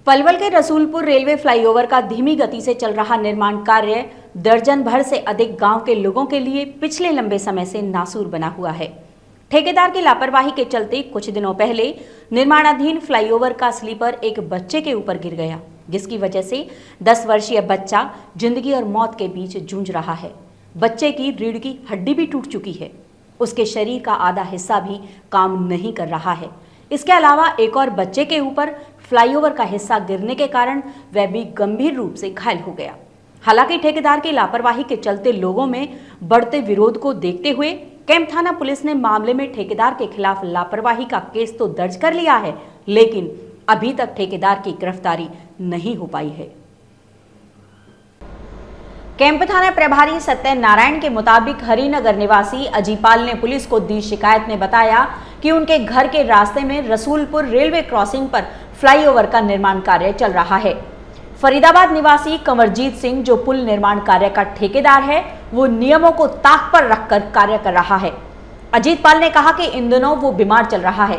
पलवल के Rasulpur railway flyover का धीमी गति से चल रहा निर्माण कार्य दर्जन भर से अधिक गांव के लोगों के लिए पिछले लंबे समय से नासूर बना हुआ है। ठेकेदार की लापरवाही के चलते कुछ दिनों पहले निर्माणाधीन फ्लाईओवर का स्लीपर एक बच्चे के ऊपर गिर गया, जिसकी वजह से 10 वर्षीय बच्चा जिंदगी और मौत के बीच जूझ रहा है। बच्चे की रीढ़ की हड्डी भी टूट चुकी है, उसके शरीर का आधा हिस्सा भी काम नहीं कर रहा है। इसके अलावा एक और बच्चे के ऊपर फ्लाईओवर का हिस्सा गिरने के कारण वह भी गंभीर रूप से घायल हो गया। हालांकि ठेकेदार की लापरवाही के चलते लोगों में बढ़ते विरोध को देखते हुए कैंप थाना पुलिस ने मामले में ठेकेदार के खिलाफ लापरवाही का केस तो दर्ज कर लिया है, लेकिन अभी तक ठेकेदार की गिरफ्तारी नहीं हो पाई है। कैंप थाना प्रभारी सत्यनारायण के मुताबिक हरिनगर निवासी अजीपाल ने पुलिस को दी शिकायत में बताया कि उनके घर के रास्ते में रसूलपुर रेलवे क्रॉसिंग पर फ्लाईओवर का निर्माण कार्य चल रहा है। फरीदाबाद निवासी कंवरजीत सिंह, जो पुल निर्माण कार्य का ठेकेदार है, वो नियमों को ताक पर रखकर कार्य कर रहा है। अजीतपाल ने कहा कि इन दिनों वो बीमार चल रहा है।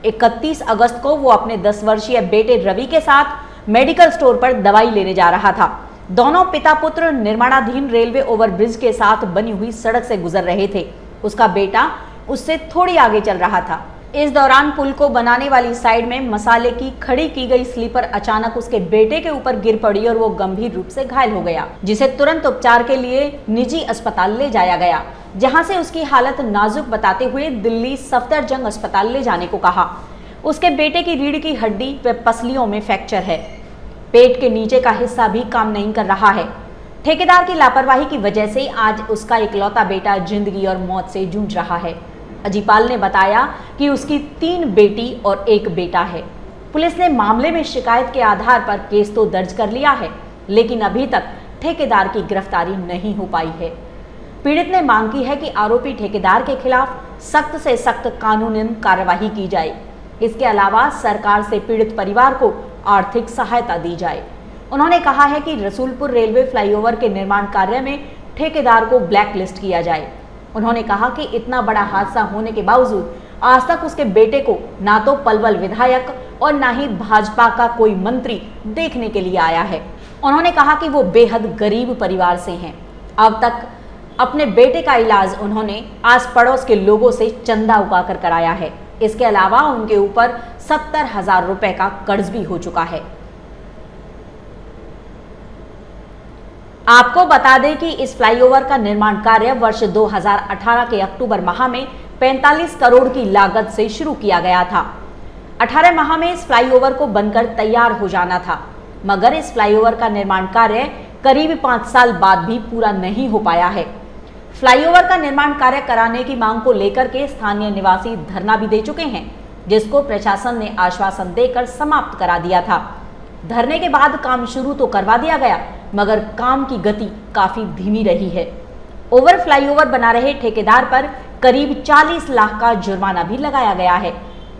31 अगस्त को वो अपने 10 वर्षीय बेटे रवि के साथ मेडिकल स्टोर पर दवाई लेने जा रहा था। दोनों पिता पुत्र निर्माणाधीन रेलवे ओवरब्रिज के साथ बनी हुई सड़क से गुजर रहे थे। उसका बेटा उससे थोड़ी आगे चल रहा था। इस दौरान पुल को बनाने वाली साइड में मसाले की खड़ी की गई स्लीपर अचानक उसके बेटे के ऊपर गिर पड़ी और वो गंभीर रूप से घायल हो गया, जिसे तुरंत उपचार के लिए निजी अस्पताल ले जाया गया, जहां से उसकी हालत नाजुक बताते हुए दिल्ली सफदरजंग अस्पताल ले जाने को कहा। उसके बेटे की रीढ़ की हड्डी व पसलियों में फ्रैक्चर है। पेट के नीचे का हिस्सा भी काम नहीं कर रहा है। ठेकेदार की लापरवाही की वजह से आज उसका इकलौता बेटा जिंदगी और मौत से जूझ रहा है। अजीपाल ने बताया कि उसकी 3 बेटी और 1 बेटा है। पुलिस ने मामले में शिकायत के आधार पर केस तो दर्ज कर लिया है, लेकिन अभी तक ठेकेदार की गिरफ्तारी नहीं हो पाई है। पीड़ित ने मांग की है कि आरोपी ठेकेदार के खिलाफ सख्त से सख्त कानूनी कार्रवाई की जाए। इसके अलावा सरकार से पीड़ित परिवार को आर्थिक सहायता दी जाए। उन्होंने कहा है कि रसूलपुर रेलवे फ्लाईओवर के निर्माण कार्य में ठेकेदार को ब्लैक लिस्ट किया जाए। उन्होंने कहा कि इतना बड़ा हादसा होने के बावजूद आज तक उसके बेटे को ना तो पलवल विधायक और ना ही भाजपा का कोई मंत्री देखने के लिए आया है। उन्होंने कहा कि वो बेहद गरीब परिवार से हैं। अब तक अपने बेटे का इलाज उन्होंने आस पड़ोस के लोगों से चंदा उगाकर कराया है। इसके अलावा उनके ऊपर 70,000 रुपए का कर्ज भी हो चुका है। आपको बता दें कि इस फ्लाईओवर का निर्माण कार्य वर्ष 2018 के अक्टूबर माह में 45 करोड़ की लागत से शुरू किया गया था। 18 माह में इस फ्लाईओवर को बनकर तैयार हो जाना था, मगर इस फ्लाईओवर का निर्माण कार्य करीब 5 साल बाद भी पूरा नहीं हो पाया है। फ्लाईओवर का निर्माण कार्य कराने की मांग को लेकर के स्थानीय निवासी धरना भी दे चुके हैं, जिसको प्रशासन ने आश्वासन देकर समाप्त करा दिया था। धरने के बाद काम शुरू तो करवा दिया गया, मगर काम की गति काफी धीमी रही है। ओवर फ्लाईओवर बना रहे ठेकेदार पर करीब 40 लाख का जुर्माना भी लगाया गया है।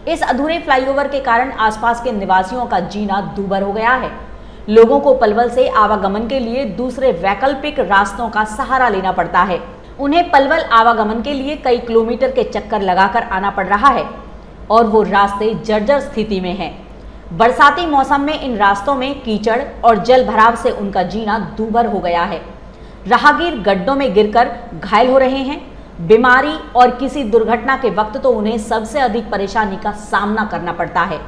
इस अधूरे फ्लाईओवर के कारण आसपास के निवासियों का जीना दूभर हो गया है। लोगों को पलवल से आवागमन के लिए दूसरे वैकल्पिक रास्तों का सहारा लेना पड़ता है। उन्हें पलवल आवागमन के लिए कई किलोमीटर के चक्कर लगाकर आना पड़ रहा है और वो रास्ते जर्जर स्थिति में हैं। बरसाती मौसम में इन रास्तों में कीचड़ और जल भराव से उनका जीना दूभर हो गया है। राहगीर गड्ढों में गिरकर घायल हो रहे हैं। बीमारी और किसी दुर्घटना के वक्त तो उन्हें सबसे अधिक परेशानी का सामना करना पड़ता है।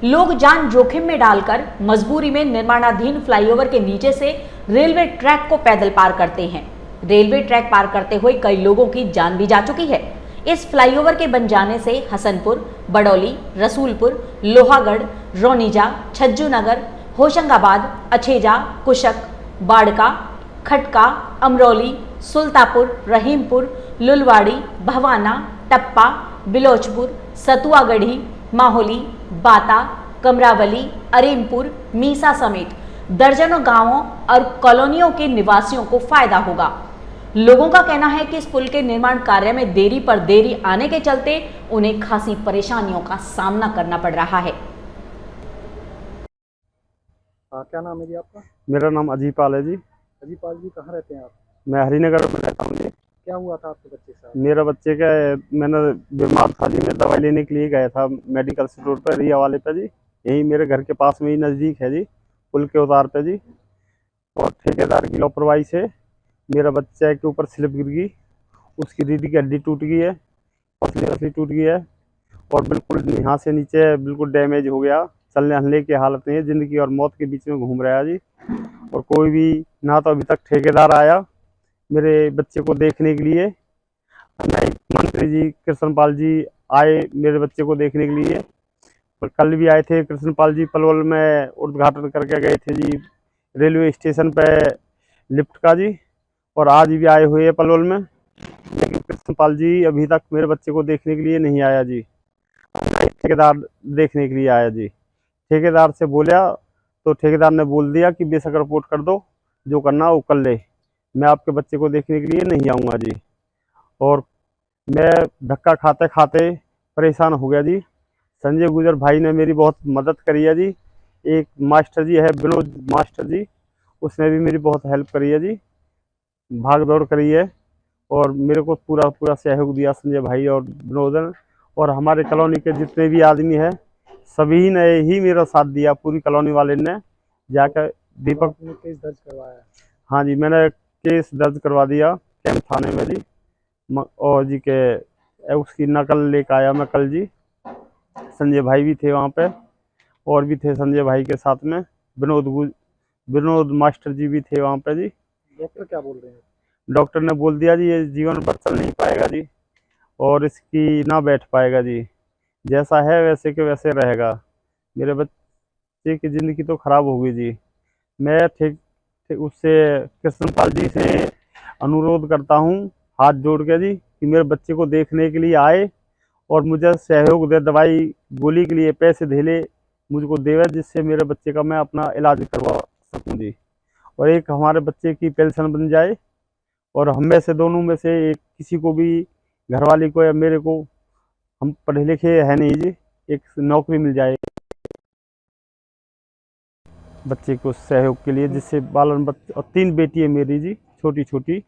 लोग जान जोखिम में डालकर मजबूरी में निर्माणाधीन फ्लाईओवर के नीचे से रेलवे ट्रैक को पैदल पार करते हैं। रेलवे ट्रैक पार करते हुए कई लोगों की जान भी जा चुकी है। इस फ्लाईओवर के बन जाने से हसनपुर, बडौली, रसूलपुर, लोहागढ़, रोनीजा, छज्जूनगर, होशंगाबाद, अछेजा, कुशक, बाड़का, खटका, अमरौली, सुल्तापुर, रहीमपुर, लुलवाड़ी, भवाना, टप्पा, बिलोचपुर, सतुआगढ़ी, माहोली, बाता, कमरावली, अरीमपुर, मीसा समेत दर्जनों गांवों और कॉलोनियों के निवासियों को फायदा होगा। लोगों का कहना है कि इस पुल के निर्माण कार्य में देरी पर देरी आने के चलते उन्हें खासी परेशानियों का सामना करना पड़ रहा है। क्या नाम है जी आपका? मेरा नाम अजीपाल है जी। अजीपाल जी, कहाँ रहते हैं आप? मैं हरिनगर में रहता हूँ जी। क्या हुआ था आपके बच्चे के साथ? मेरा बच्चे का, मैंने बीमार था जी, मैं दवाई लेने के लिए गया था मेडिकल स्टोर पर, रिया वाले पे जी। यही मेरे घर के पास में ही नज़दीक है जी, पुल के उतार पे जी। और ठेकेदार की लापरवाही से मेरा बच्चा के ऊपर स्लिप गिर गई, उसकी रीढ़ की हड्डी टूट गई है, पसली टूट गई है और बिल्कुल यहाँ से नीचे बिल्कुल डैमेज हो गया। चलने हलने की हालत नहीं है, ज़िंदगी और मौत के बीच में घूम रहा है जी। और कोई भी ना तो अभी तक ठेकेदार आया मेरे बच्चे को देखने के लिए, ना ही मंत्री जी कृष्णपाल जी आए मेरे बच्चे को देखने के लिए। पर कल भी आए थे कृष्णपाल जी, पलवल में उद्घाटन करके गए थे जी रेलवे स्टेशन पे लिफ्ट का जी। और आज भी आए हुए हैं पलवल में, लेकिन कृष्णपाल जी अभी तक मेरे बच्चे को देखने के लिए नहीं आया जी, ना ही ठेकेदार देखने के लिए आया जी। ठेकेदार से बोला तो ठेकेदार ने बोल दिया कि बेशक रिपोर्ट कर दो, जो करना वो कर ले, मैं आपके बच्चे को देखने के लिए नहीं आऊँगा जी। और मैं धक्का खाते खाते परेशान हो गया जी। संजय गुजर भाई ने मेरी बहुत मदद करी है जी। एक मास्टर जी है विनोद मास्टर जी, उसने भी मेरी बहुत हेल्प करी है जी, भाग दौड़ करी है और मेरे को पूरा पूरा सहयोग दिया संजय भाई और विनोद ने। और हमारे कॉलोनी के जितने भी आदमी हैं सभी ने ही मेरा साथ दिया, पूरी कॉलोनी वाले ने जाकर दीपक आपने केस दर्ज करवाया? हाँ जी, मैंने केस दर्ज करवा दिया कैंप थाने में जी। और जी के उसकी नकल लेकर आया मैं कल जी। संजय भाई भी थे वहाँ पे, और भी थे संजय भाई के साथ में विनोद मास्टर जी भी थे वहाँ पे जी। डॉक्टर क्या बोल रहे हैं? डॉक्टर ने बोल दिया जी ये जीवन भर चल नहीं पाएगा जी, और इसकी ना बैठ पाएगा जी, जैसा है वैसे के वैसे रहेगा। मेरे बच्चे की ज़िंदगी तो ख़राब हो गई जी। मैं उससे कृष्णपाल जी से अनुरोध करता हूँ हाथ जोड़ के जी कि मेरे बच्चे को देखने के लिए आए और मुझे सहयोग दे, दवाई गोली के लिए पैसे धेले मुझको देवे, जिससे मेरे बच्चे का मैं अपना इलाज करवा सकूँ जी। और एक हमारे बच्चे की पेंशन बन जाए और हम में से दोनों में से एक किसी को भी, घरवाली को या मेरे को, हम पढ़े लिखे है नहीं जी, एक नौकरी मिल जाए बच्चे को सहयोग के लिए, जिससे बालन बच्चे। और 3 बेटी है मेरी जी, छोटी छोटी,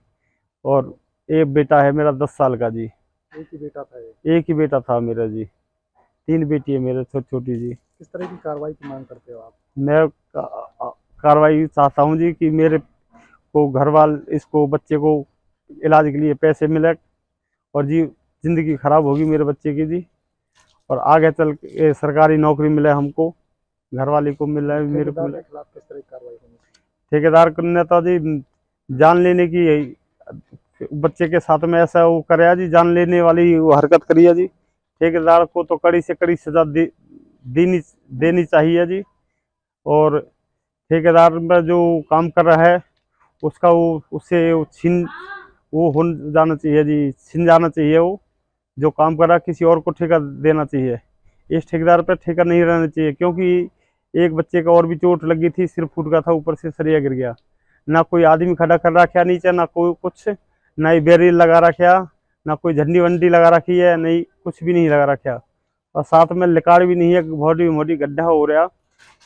और एक बेटा है मेरा 10 साल का जी। एक ही बेटा था? एक ही बेटा था मेरा जी, 3 बेटी है मेरे छोटी जी। किस तरह की कार्रवाई की मांग करते हो आप? मैं कार्रवाई चाहता हूँ जी कि मेरे को इसको बच्चे को इलाज के लिए पैसे मिले, और जी ज़िंदगी ख़राब होगी मेरे बच्चे की जी, और आगे चल के सरकारी नौकरी मिले हमको, घरवाली को मिले, मेरे को मिले। खिलाफ किस तरह की कार्रवाई होनी? ठेकेदार ने तो जी जान लेने की, बच्चे के साथ में ऐसा वो कराया जी, जान लेने वाली वो हरकत करी है जी। ठेकेदार को तो कड़ी से कड़ी सजा देनी चाहिए जी। और ठेकेदार में जो काम कर रहा है उसका उससे हो जाना चाहिए जी, छिन जाना चाहिए। वो जो काम कर रहा है किसी और को ठेका देना चाहिए, इस ठेकेदार पर ठेका नहीं रहना चाहिए, क्योंकि एक बच्चे का और भी चोट लगी थी, सिर फूट गया था, ऊपर से सरिया गिर गया। ना कोई आदमी खड़ा कर रखा नीचे, ना कोई कुछ, ना ही बैरियर लगा रखा, ना कोई झंडी वंडी लगा रखी है, नहीं कुछ भी नहीं लगा रखा। और साथ में लिकाड़ भी नहीं है, बहुत मोटी गड्ढा हो रहा,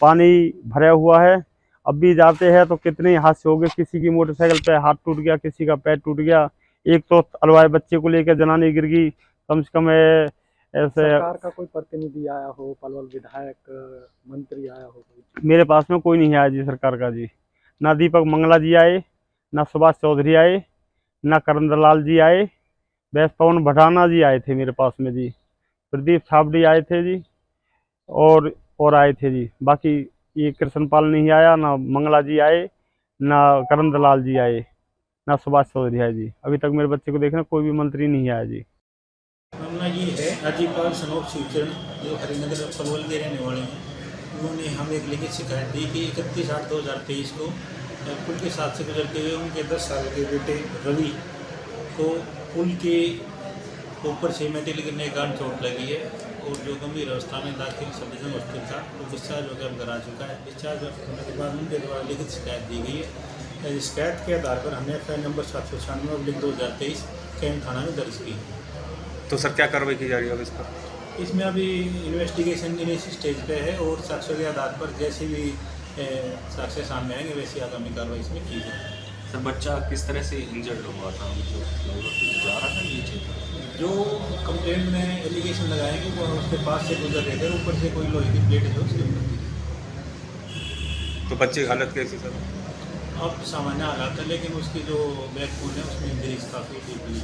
पानी भरा हुआ है। अब भी जाते हैं तो कितने हादसे हो गए, किसी की मोटरसाइकिल पे हाथ टूट गया, किसी का पैर टूट गया, एक तो अलवाए बच्चे को लेकर जनानी गिर गई। कम से कम ऐसे सरकार का कोई प्रतिनिधि आया हो, पलवल विधायक मंत्री आया हो? मेरे पास में कोई नहीं आया जी सरकार का जी। ना दीपक मंगला जी आए, ना सुभाष चौधरी आए, ना करण दलाल जी आए, बस पवन भटाना जी आए थे मेरे पास में जी, प्रदीप छाबड़ी आए थे जी, और आए थे जी। बाकी ये कृष्णपाल नहीं आया, ना मंगला जी आए, ना करण दलाल जी आए, ना सुभाष चौधरी आए जी। अभी तक मेरे बच्चे को देखने कोई भी मंत्री नहीं आया जी। मामला ये है, अजीपाल सनोप शिवचरण जो हरिनगर पलवल के रहने वाले हैं, उन्होंने हमें एक लिखित शिकायत दी कि 31/8/2023 को पुल के साथ से गुजरते हुए उनके 10 साल के बेटे रवि को पुल के ऊपर से मेटल गिरने के कारण चोट लगी है, और जो गंभीर अवस्था में दाखिल सब डिवीजन हॉस्पिटल था, तो डिस्चार्ज होकर अब घर आ चुका है। डिस्चार्ज होने के बाद उनके द्वारा लिखित शिकायत दी गई है। शिकायत के आधार पर हमने FIR नंबर 796/2023 कैंप थाना में दर्ज की है। तो सर क्या कार्रवाई की जा रही है अब इस पर? इसमें अभी इन्वेस्टिगेशन इनिशियल स्टेज पे है, और साक्ष्यों के आधार पर जैसे भी साक्ष्य सामने आएंगे वैसी आगामी कार्रवाई इसमें की जाएगी। सर बच्चा किस तरह से इंजर्ड हुआ था, मतलब जा रहा था नीचे? जो कंप्लेंट में एलिगेशन लगाए कि वो उसके पास से गुजर रहे थे, ऊपर से कोई लोहे की प्लेट जो स्लिप कर दी। तो बच्चे की हालत कैसी सर? अब सामान्य हालात है, लेकिन उसकी जो बैक बोन है उसमें इंजरीज काफ़ी डीपली